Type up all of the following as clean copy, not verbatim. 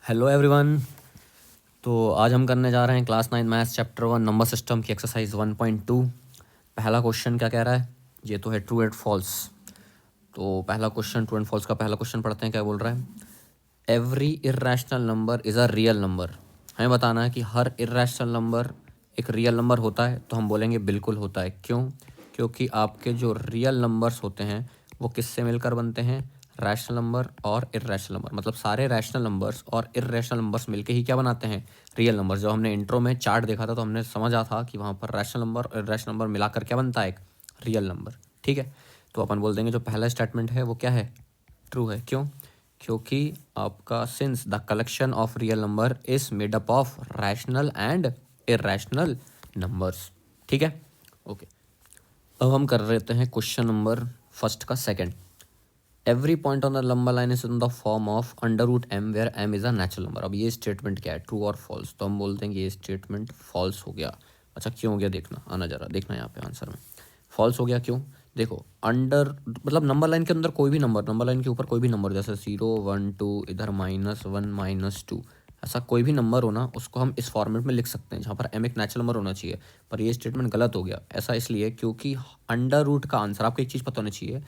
Hello everyone. तो आज हम करने जा रहे हैं class 9 maths chapter 1 number system की एक्सरसाइज 1.2। पहला क्वेश्चन क्या कह रहा है, ये तो है ट्रू एंड फॉल्स। तो पहला क्वेश्चन ट्रू एंड फॉल्स का पहला क्वेश्चन पढ़ते हैं। क्या बोल रहा है, every irrational number is a real number. हमें बताना है कि हर इर्रेशनल नंबर एक रियल नंबर होता है। तो हम बोलेंगे बिल्कुल होता है। क्यों? क्योंकि आपके जो रियल नंबर्स होते हैं वो किससे मिलकर बनते हैं, रैशनल नंबर और इर्रेशनल नंबर। मतलब सारे रैशनल नंबर्स और इर्रेशनल नंबर्स मिलके ही क्या बनाते हैं, रियल नंबर्स। जब हमने इंट्रो में चार्ट देखा था तो हमने समझा था कि वहाँ पर रैशनल नंबर और इर्रेशनल नंबर मिलाकर क्या बनता है, एक रियल नंबर। ठीक है, तो अपन बोल देंगे जो पहला स्टेटमेंट है वो क्या है, ट्रू है। क्यों? क्योंकि आपका since the collection of real number is made up of rational and irrational numbers. ठीक है, ओके। अब हम कर रहे हैं क्वेश्चन नंबर फर्स्ट का second. Every point on the number line is in the form of under root M where M is a natural number. अब ये स्टेटमेंट क्या है, ट्रू और फॉल्स? तो हम बोलते हैं कि ये स्टेटमेंट फॉल्स हो गया। अच्छा क्यों हो गया, देखना आना जरा, देखना यहाँ पे आंसर में फॉल्स हो गया। क्यों? देखो, अंडर मतलब नंबर लाइन के अंदर कोई भी नंबर, नंबर लाइन के ऊपर कोई भी नंबर, जैसे 0 1 2, इधर -1 -2, ऐसा कोई भी नंबर हो ना, उसको हम इस फॉर्मेट में लिख सकते हैं जहाँ पर एम एक नेचुरल नंबर होना चाहिए। पर ये स्टेटमेंट गलत हो गया। ऐसा इसलिए क्योंकि अंडर रूट का आंसर, आपको एक चीज़ पता होनी चाहिए,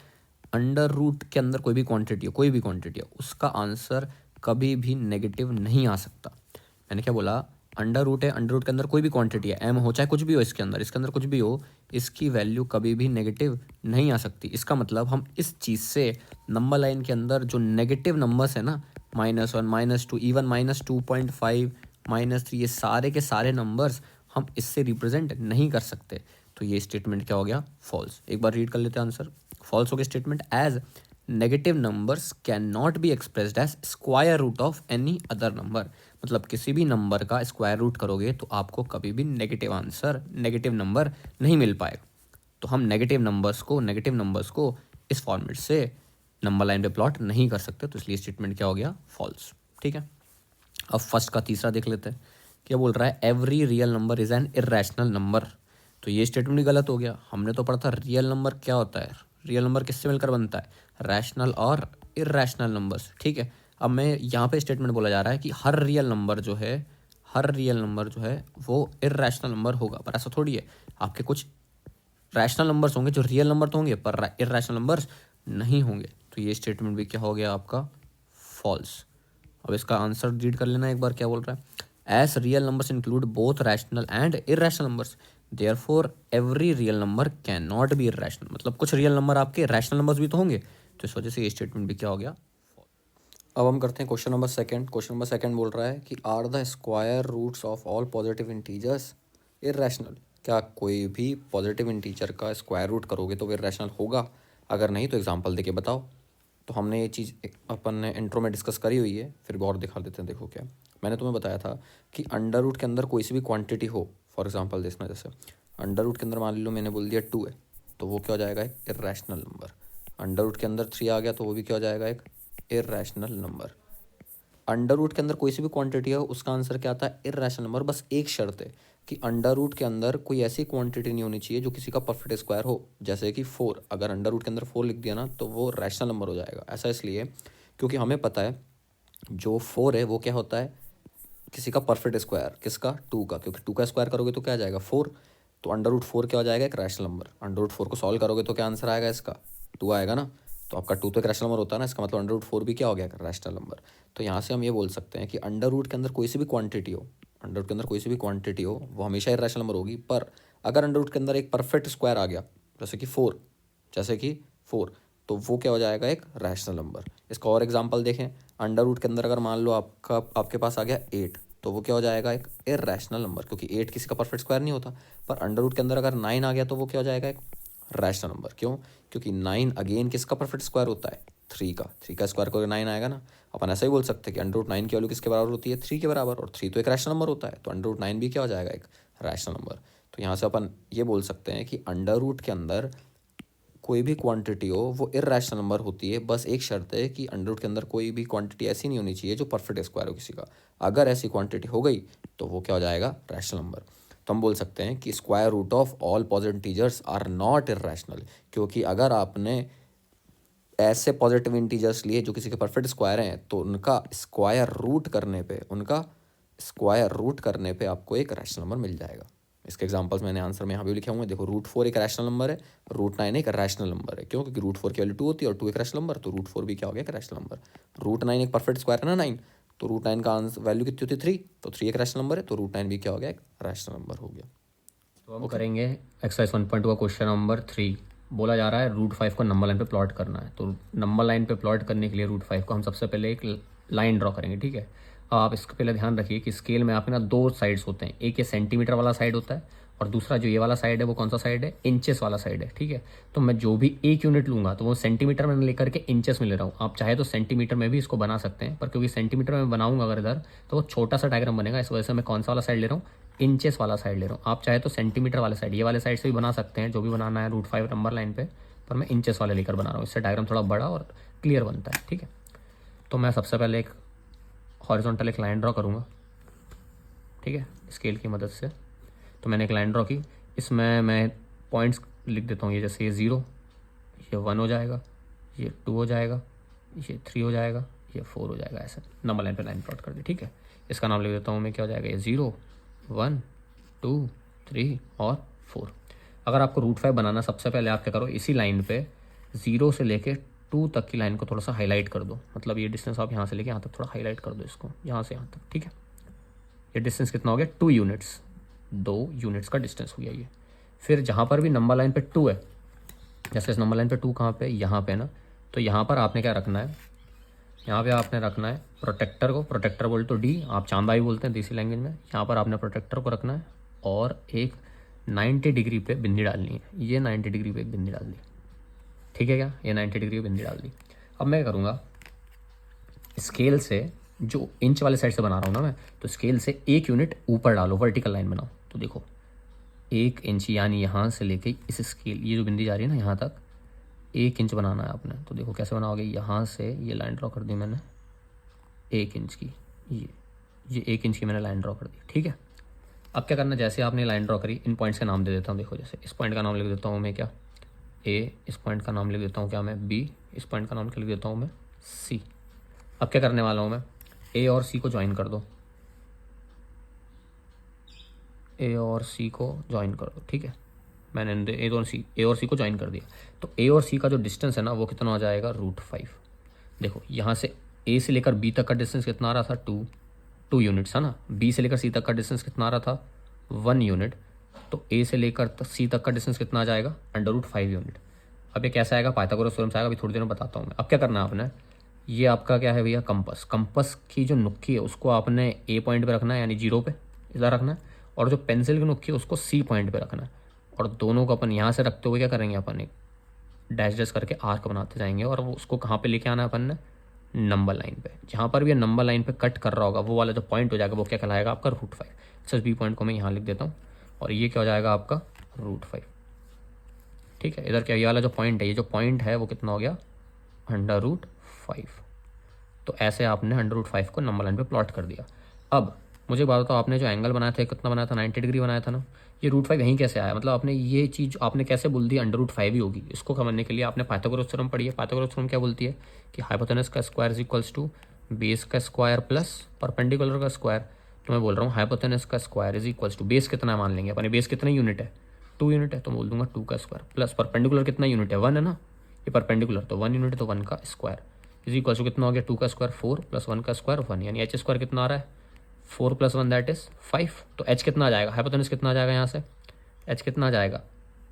अंडर रूट के अंदर कोई भी क्वांटिटी हो, कोई भी क्वांटिटी हो, उसका आंसर कभी भी नेगेटिव नहीं आ सकता। मैंने क्या बोला, अंडर रूट है, अंडर रूट के अंदर कोई भी क्वांटिटी है, एम हो चाहे कुछ भी हो, इसके अंदर कुछ भी हो, इसकी वैल्यू कभी भी नेगेटिव नहीं आ सकती। इसका मतलब हम इस चीज़ से नंबर लाइन के अंदर जो नेगेटिव नंबर्स है ना, -1 -2, इवन -2.5 -3, ये सारे के सारे नंबर्स हम इससे रिप्रेजेंट नहीं कर सकते। तो ये स्टेटमेंट क्या हो गया, फॉल्स। एक बार रीड कर लेते हैं आंसर। फॉल्स हो गया statement, as negative numbers can not be expressed as square root of any other number. मतलब किसी भी नंबर का स्क्वायर रूट करोगे तो आपको कभी भी नेगेटिव आंसर, नेगेटिव नंबर नहीं मिल पाएगा। तो हम नेगेटिव नंबर्स को इस फॉर्मेट से नंबर लाइन पे प्लॉट नहीं कर सकते। तो इसलिए स्टेटमेंट क्या हो गया, फॉल्स। ठीक है, अब फर्स्ट का तीसरा देख लेते हैं। क्या बोल रहा है, every real number is an irrational number. तो ये स्टेटमेंट भी गलत हो गया। हमने तो पढ़ा था रियल नंबर क्या होता है, रियल नंबर किससे मिलकर बनता है, रैशनल और इर्रेशनल नंबर्स। ठीक है, अब मैं यहाँ पे स्टेटमेंट बोला जा रहा है कि हर रियल नंबर जो है, हर रियल नंबर जो है वो इर्रेशनल नंबर होगा। पर ऐसा थोड़ी है, आपके कुछ रैशनल नंबर्स होंगे जो रियल नंबर तो होंगे पर इर्रेशनल नंबर्स नहीं होंगे। तो ये स्टेटमेंट भी क्या हो गया आपका, फॉल्स। अब इसका आंसर रीड कर लेना एक बार। क्या बोल रहा है, S real numbers include both rational and irrational numbers, therefore every real number can not B irrational. मतलब कुछ रियल नंबर आपके रैशनल नंबर्स भी तो होंगे। तो इस वजह से ये स्टेटमेंट भी क्या हो गया। अब हम करते हैं question number second. Question number second बोल रहा है कि are the square roots of all positive integers irrational. क्या कोई भी पॉजिटिव इंटीजर का स्क्वायर रूट करोगे तो वो इरेशनल होगा? अगर नहीं तो एग्जांपल देके बताओ। तो हमने ये चीज़ अपन ने इंट्रो में डिस्कस करी हुई है, फिर भी और दिखा देते हैं। देखो क्या, मैंने तुम्हें बताया था कि अंडर रूट के अंदर कोई सी भी क्वांटिटी हो, फॉर एग्जांपल देखना, जैसे अंडर रूट के अंदर मान लो मैंने बोल दिया 2 है, तो वो क्या हो जाएगा, एक इरेशनल नंबर। अंडर रूट के अंदर 3 आ गया तो वो भी क्या हो जाएगा, एक इरेशनल नंबर। अंडर रूट के अंदर कोई सी भी क्वांटिटी है उसका आंसर क्या आता है, इरेशनल नंबर। बस एक शर्त है कि अंडर रूट के अंदर कोई ऐसी क्वांटिटी नहीं होनी चाहिए जो किसी का परफेक्ट स्क्वायर हो। जैसे कि 4, अगर अंडर रूट के अंदर 4 लिख दिया ना तो वो रैशनल नंबर हो जाएगा। ऐसा इसलिए क्योंकि हमें पता है जो 4 है वो क्या होता है, किसी का परफेक्ट स्क्वायर, किसका, 2 का। क्योंकि 2 का स्क्वायर करोगे तो क्या आ जाएगा, 4। तो अंडर रूट 4 क्या हो जाएगा, एक रैशनल नंबर। अंडर रूट 4 को सॉल्व करोगे तो क्या आंसर आएगा इसका, 2 आएगा ना। तो आपका 2 तो एक रैशनल नंबर होता है ना, इसका मतलब अंडर रूट 4 भी क्या हो गया, रैशनल नंबर। तो यहाँ से हम ये बोल सकते हैं कि अंडर रूट के अंदर कोई सी भी क्वांटिटी हो, अंडर रूट के अंदर कोई सी भी क्वांटिटी हो वो हमेशा इरेशनल नंबर होगी। पर अगर अंडर रूट के अंदर एक परफेक्ट स्क्वायर आ गया, जैसे कि 4, जैसे कि 4, तो वो क्या हो जाएगा, एक रैशनल नंबर। इसका और एग्जांपल देखें, अंडर रूट के अंदर अगर मान लो आपके पास आ गया 8, तो वो क्या हो जाएगा, एक इरेशनल नंबर, क्योंकि 8 किसी का परफेक्ट स्क्वायर नहीं होता। पर अंडर रूट के अंदर अगर 9 आ गया तो वो क्या हो जाएगा, एक रैशनल नंबर। क्यों? क्योंकि 9 अगेन किसका परफेक्ट स्क्वायर होता है, 3 का। 3 का स्क्वायर करोगे 9 आएगा ना। अपन ऐसा ही बोल सकते हैं कि अंडर रूट 9 की वैल्यू किसके बराबर होती है, 3 के बराबर। और 3 तो एक रैशनल नंबर होता है, तो अंडर रूट 9 भी क्या हो जाएगा, एक रैशनल नंबर। तो यहाँ से अपन ये बोल सकते हैं कि अंडर रूट के अंदर कोई भी क्वांटिटी हो वो इर्रेशनल नंबर होती है। बस एक शर्त है कि अंडर रूट के अंदर कोई भी क्वांटिटी ऐसी नहीं होनी चाहिए जो परफेक्ट स्क्वायर हो किसी का। अगर ऐसी क्वांटिटी हो गई तो वो क्या हो जाएगा, रैशनल नंबर। तो हम बोल सकते हैं कि square root of all positive integers are not irrational. क्योंकि अगर आपने ऐसे पॉजिटिव इंटीजर्स लिए जो किसी के परफेक्ट स्क्वायर हैं, तो उनका स्क्वायर रूट करने पे आपको एक रैशनल नंबर मिल जाएगा। इसके एग्जांपल्स मैंने आंसर में यहाँ भी लिखे हुए हैं। देखो √4 एक रैशनल नंबर है, √9 एक रैशनल नंबर है। क्यों? क्योंकि √4 की वैल्यू 2 होती है और 2 एक रैशनल नंबर, तो √4 भी क्या हो गया? एक रैशनल नंबर। √9 एक परफेक्ट स्क्वायर है ना 9, तो √9 का आंसर वैल्यू कितनी होती है? 3, तो 3 एक रैशनल नंबर है, तो √9 भी क्या हो गया? एक रैशनल नंबर हो गया। तो हम करेंगे एक्सरसाइज 1.2 का क्वेश्चन नंबर 3। बोला जा रहा है √5 को नंबर लाइन पे प्लॉट करना है। तो नंबर लाइन पे प्लॉट करने के लिए √5 को हम सबसे पहले एक लाइन ड्रॉ करेंगे, ठीक है। अब आप इसके पहले ध्यान रखिए कि स्केल में आपके ना दो साइड्स होते हैं, एक ये सेंटीमीटर वाला साइड होता है और दूसरा जो ये वाला साइड है वो कौन सा साइड है? इंचेस वाला साइड है, ठीक है। तो मैं जो भी एक यूनिट लूँगा तो वो सेंटीमीटर में लेकर के इंचेस में ले रहा हूँ। आप चाहे तो सेंटीमीटर में भी इसको बना सकते हैं, पर क्योंकि सेंटीमीटर में बनाऊंगा अगर इधर तो वो छोटा सा डायग्राम बनेगा, इस वजह से मैं कौन सा वाला साइड ले रहा हूँ? इंचेस वाला साइड ले रहा हूँ। आप चाहे तो सेंटीमीटर वाले साइड, ये वाले साइड से भी बना सकते हैं, जो भी बनाना है √5 नंबर लाइन पे, पर मैं इंचेस वाले लेकर बना रहा हूँ। इससे डायग्राम थोड़ा बड़ा और क्लियर बनता है, ठीक है। तो मैं सबसे पहले एक हॉरिजॉन्टल एक लाइन ड्रॉ करूँगा, ठीक है, स्केल की मदद से। तो मैंने एक लाइन ड्रॉ की, इसमें मैं पॉइंट्स लिख देता हूँ। ये जैसे ये 0, ये 1 हो जाएगा, ये 2 हो जाएगा, ये 3 हो जाएगा, ये 4 हो जाएगा। ऐसे नंबर लाइन पे लाइन प्लॉट कर दी, ठीक है। इसका नाम लिख देता हूँ मैं, क्या हो जाएगा? ये 0, 1, 2, 3 और 4। अगर आपको √5 बनाना, सबसे पहले आप क्या करो, इसी लाइन पे 0 से लेके 2 तक की लाइन को थोड़ा सा हाईलाइट कर दो। मतलब ये डिस्टेंस आप यहाँ से लेके यहाँ तक थोड़ा हाईलाइट कर दो, इसको यहाँ से यहाँ तक, ठीक है। ये डिस्टेंस कितना हो गया? 2 यूनिट्स, 2 यूनिट्स का डिस्टेंस हो गया ये। फिर जहाँ पर भी नंबर लाइन पे 2 है, जैसे इस नंबर लाइन पे 2 कहाँ पे? यहाँ पे ना। तो यहाँ पर आपने क्या रखना है? यहाँ पे आपने रखना है प्रोटेक्टर को। प्रोटेक्टर बोल तो डी, आप चांदा ही बोलते हैं देसी लैंग्वेज में। यहाँ पर आपने प्रोटेक्टर को रखना है और एक 90 डिग्री पे बिंदी डालनी है। ये 90 डिग्री पे एक बिंदी डाल दी, ठीक है क्या? ये 90 डिग्री पे बिंदी डाल दी। अब मैं क्या करूँगा, स्केल से जो इंच वाले साइड से बना रहा हूँ ना मैं, तो स्केल से 1 यूनिट ऊपर डालो, वर्टिकल लाइन बनाओ। तो देखो 1 इंच, यानी यहाँ से लेके इस स्केल, ये जो बिंदी जा रही है ना यहाँ तक, 1 इंच बनाना है आपने। तो देखो कैसे बनाओगे, यहाँ से ये लाइन ड्रॉ कर दी मैंने 1 इंच की, ये 1 इंच की मैंने लाइन ड्रॉ कर दी, ठीक है। अब क्या करना, जैसे आपने लाइन ड्रॉ करी, इन पॉइंट्स का नाम दे देता हूँ। देखो जैसे इस पॉइंट का नाम लिख देता हूँ मैं क्या? ए। इस पॉइंट का नाम लिख देता हूँ क्या मैं? बी। इस पॉइंट का नाम क्या लिख देता हूँ मैं? सी। अब क्या करने वाला हूँ मैं, ए और सी को ज्वाइन कर दो, ए और सी को ज्वाइन कर दो, ठीक है। मैंने ए और सी को ज्वाइन कर दिया। तो ए और सी का जो डिस्टेंस है ना वो कितना हो जाएगा? √5। देखो यहाँ से ए से लेकर बी तक का डिस्टेंस कितना आ रहा था? 2 यूनिट्स है ना। बी से लेकर सी तक का डिस्टेंस कितना आ रहा था? 1 यूनिट। तो ए से लेकर सी तक का डिस्टेंस कितना आ जाएगा? √5 यूनिट। अब ये कैसे आएगा? पाइथागोरस थ्योरम से आएगा, अभी थोड़ी देर में बताता हूँ मैं। अब क्या करना है आपने, ये आपका क्या है भैया? कंपस। कंपस की जो नुक्की है उसको आपने ए पॉइंट पे रखना है, यानी 0 पे इधर रखना है, और जो पेंसिल की नुक्की है उसको सी पॉइंट पे रखना है। और दोनों को अपन यहाँ से रखते हुए क्या करेंगे, अपन एक डैश डैश करके आर्क बनाते जाएंगे, और वो उसको कहाँ पे लेके आना है अपन ने? नंबर लाइन पे। जहाँ पर भी ये नंबर लाइन पे कट कर रहा होगा वो वाला जो पॉइंट हो जाएगा वो क्या कहलाएगा? आपका √5। अच्छा, बी पॉइंट को मैं यहाँ लिख देता हूँ, और ये क्या हो जाएगा आपका? √5, ठीक है। इधर क्या, ये वाला जो पॉइंट है, ये जो पॉइंट है वो कितना हो गया? √5। तो ऐसे आपने 100√5 को नंबर लाइन पे प्लॉट कर दिया। अब मुझे बात बताओ, आपने जो एंगल बनाया था कितना बनाया था? 90 डिग्री बनाया था ना। ये √5 यहीं कैसे आया? मतलब आपने ये चीज़ आपने कैसे बोल दी √5 ही होगी? इसको समझने के लिए आपने पाइथागोरस थ्योरम पढ़ी है। पाइथागोरस थ्योरम क्या बोलती है कि हाइपोटेनस का square is equals to base का स्क्वायर प्लस परपेंडिकुलर का स्क्वायर। तो मैं बोल रहा हूँ हाइपोटेनस का square is equals to, base कितना मान लेंगे अपने? बेस कितना यूनिट है? 2 यूनिट है, तो बोल दूंगा 2 का स्क्वायर प्लस परपेंडिकुलर कितना यूनिट है? 1 है ना। ये परपेंडिकुलर तो 1 यूनिट, तो 1 का स्क्वायर इज इक्वल टू कितना हो गया? 2 का स्क्वायर 4 प्लस 1 का स्क्वायर 1, यानी एच स्क्वायर कितना आ रहा है? 4 + 1 दैट इज 5। तो एच कितना आ जाएगा? हाइपोटेनस कितना आ जाएगा यहाँ से? एच कितना आ जाएगा?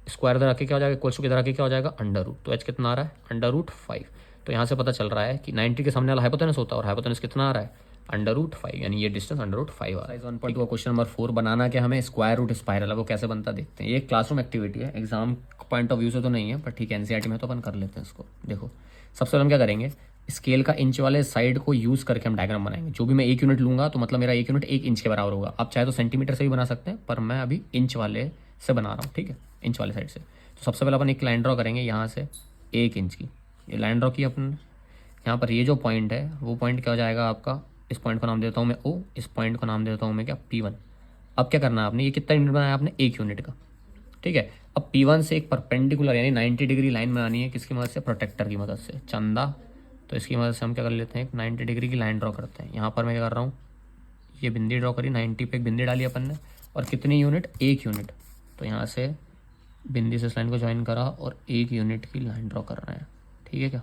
स्क्वायर इधर आके क्या हो जाएगा? इक्वल्स टू इधर आके क्या हो जाएगा? √। तो एच कितना आ रहा है? √5। तो यहाँ से पता चल रहा है कि 90 के सामने वाला हाइपोटेनस होता है, और हाइपोटेनस कितना आ रहा है? √5, यानी ये डिस्टेंस √5 आ रहा है। 1.2 क्वेश्चन नंबर 4 बनाना क्या हमें? Square root spiral. वो कैसे बनता देखते हैं। ये क्लासरूम एक्टिविटी है, एग्जाम पॉइंट ऑफ व्यू से तो नहीं है, पर ठीक है एनसीईआरटी में तो अपन कर लेते हैं इसको। देखो सबसे पहले हम क्या करेंगे, स्केल का इंच वाले साइड को यूज़ करके हम डायग्राम बनाएंगे। जो भी मैं 1 यूनिट लूँगा तो मतलब मेरा 1 यूनिट 1 इंच के बराबर होगा। आप चाहे तो सेंटीमीटर से भी बना सकते हैं, पर मैं अभी इंच वाले से बना रहा हूँ, ठीक है, इंच वाले साइड से। तो सबसे पहले अपन एक लाइन ड्रॉ करेंगे यहाँ से 1 इंच की। ये लाइन ड्रॉ की अपन, यहाँ पर ये जो पॉइंट है वो पॉइंट क्या हो जाएगा आपका? इस पॉइंट को नाम देता हूँ मैं O, इस पॉइंट को नाम देता हूँ मैं क्या? P1। अब क्या करना है आपने, ये कितना यूनिट बनाया आपने? 1 यूनिट का। ठीक है। अब P1 से एक परपेंडिकुलर यानी 90 डिग्री लाइन बनानी है, किसकी मदद से? प्रोटेक्टर की मदद से, चंदा। तो इसकी मदद से हम क्या कर लेते हैं, एक 90 डिग्री की लाइन ड्रॉ करते हैं। यहाँ पर मैं क्या कर रहा हूँ, ये बिंदी ड्रॉ करी, 90 पे एक बिंदी डाली अपन ने, और कितनी यूनिट? 1 यूनिट। तो यहाँ से बिंदी से इस लाइन को ज्वाइन करा और 1 यूनिट की लाइन ड्रॉ कर रहे हैं, ठीक है क्या?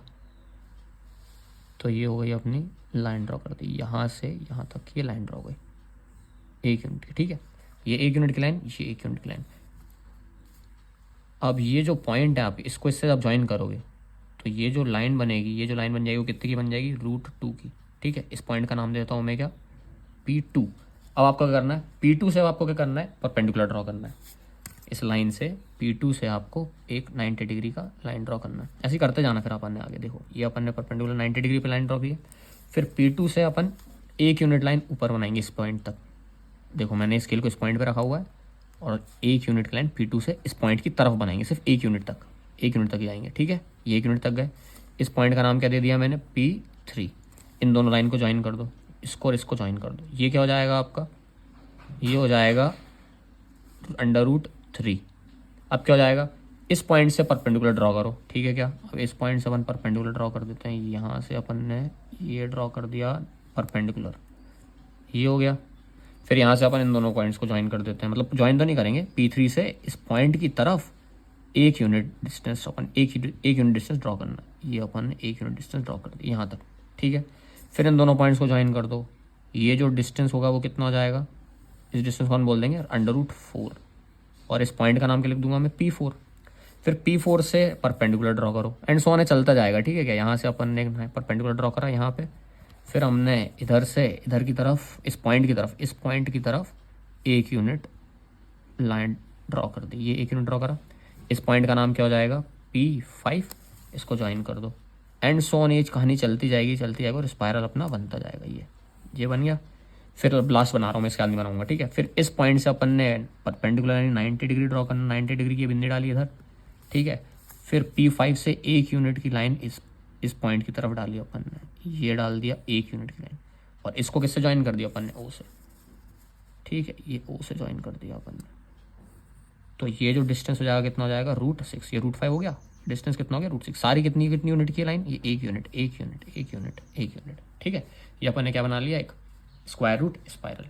तो ये हो गई अपनी लाइन ड्रॉ कर दी, यहाँ से यहाँ तक की लाइन ड्रॉ हो गई 1 यूनिट की, ठीक है। ये 1 यूनिट की लाइन, ये 1 यूनिट की लाइन। अब ये जो पॉइंट है, आप इसको इससे आप ज्वाइन करोगे तो ये जो लाइन बनेगी, ये जो लाइन बन जाएगी वो कितनी की बन जाएगी? √2 की, ठीक है। इस पॉइंट का नाम देता हूँ मैं क्या? P2। अब आपको क्या करना है? P2 से आपको क्या करना है? परपेंडिकुलर ड्रॉ करना है। इस लाइन से P2 से आपको एक 90 डिग्री का लाइन ड्रॉ करना है। ऐसे ही करते जाना फिर अपन ने आगे। देखो ये अपन ने परपेंडिकुलर 90 डिग्री पे लाइन ड्रॉ की है, फिर P2 से अपन 1 यूनिट लाइन ऊपर बनाएंगे इस पॉइंट तक। देखो मैंने स्केल को इस पॉइंट पे रखा हुआ है और 1 यूनिट की लाइन P2 से इस पॉइंट की तरफ बनाएंगे, सिर्फ 1 यूनिट तक, 1 यूनिट तक ही जाएंगे, ठीक है। ये 1 यूनिट तक गए। इस पॉइंट का नाम क्या दे दिया मैंने? P3। इन दोनों लाइन को ज्वाइन कर दो, इसको और इसको ज्वाइन कर दो। ये क्या हो जाएगा आपका? ये हो जाएगा √3। अब क्या हो जाएगा? इस पॉइंट से परपेंडिकुलर ड्रॉ करो, ठीक है क्या? अब इस पॉइंट से अपन परपेंडिकुलर ड्रॉ कर देते हैं। यहाँ से अपन ने ये ड्रॉ कर दिया परपेंडिकुलर, ये हो गया। फिर यहाँ से अपन इन दोनों पॉइंट्स को ज्वाइन कर देते हैं, मतलब ज्वाइन तो नहीं करेंगे, P3 से इस पॉइंट की तरफ 1 यूनिट डिस्टेंस, अपन एक यूनिट डिस्टेंस ड्रॉ करना है। ये अपन ने 1 यूनिट डिस्टेंस ड्रॉ कर दिया यहाँ तक, ठीक है। फिर इन दोनों पॉइंट्स को ज्वाइन कर दो। ये जो डिस्टेंस होगा वो कितना हो जाएगा? इस डिस्टेंस को हम बोल देंगे √4, और इस पॉइंट का नाम क्या लिख दूंगा मैं? P4। फिर P4 से परपेंडिकुलर ड्रॉ करो, एंड सो ऑन चलता जाएगा, ठीक है क्या? यहाँ से अपन ने परपेंडिकुलर ड्रॉ करा यहाँ पे, फिर हमने इधर से इधर की तरफ, इस पॉइंट की तरफ 1 यूनिट लाइन ड्रॉ कर दी। ये 1 यूनिट ड्रॉ करा। इस पॉइंट का नाम क्या हो जाएगा? P5। इसको ज्वाइन कर दो, एंड सो ऑन एज कहानी चलती जाएगी और स्पायरल अपना बनता जाएगा। ये बन गया। फिर लास्ट बना रहा हूँ मैं, इसके बाद नहीं बनाऊंगा, ठीक है। फिर इस पॉइंट से अपन ने परपेंडिकुलर यानी 90 डिग्री ड्रॉ करना, 90 डिग्री की बिंदी डाली इधर, ठीक है। फिर P5 से 1 यूनिट की लाइन इस पॉइंट की तरफ डाली अपन ने, ये डाल दिया 1 यूनिट की लाइन, और इसको किससे ज्वाइन कर दिया अपन ने? O से, ठीक है। ये O से ज्वाइन कर दिया अपन ने। तो ये जो डिस्टेंस हो जाएगा कितना हो जाएगा? √6। ये √5 हो गया, डिस्टेंस कितना हो गया? √6। सारी कितनी यूनिट की लाइन? ये 1 यूनिट, 1 यूनिट, 1 यूनिट, 1 यूनिट, ठीक है। ये अपन ने क्या बना लिया? एक स्क्वायर रूट स्पायरल।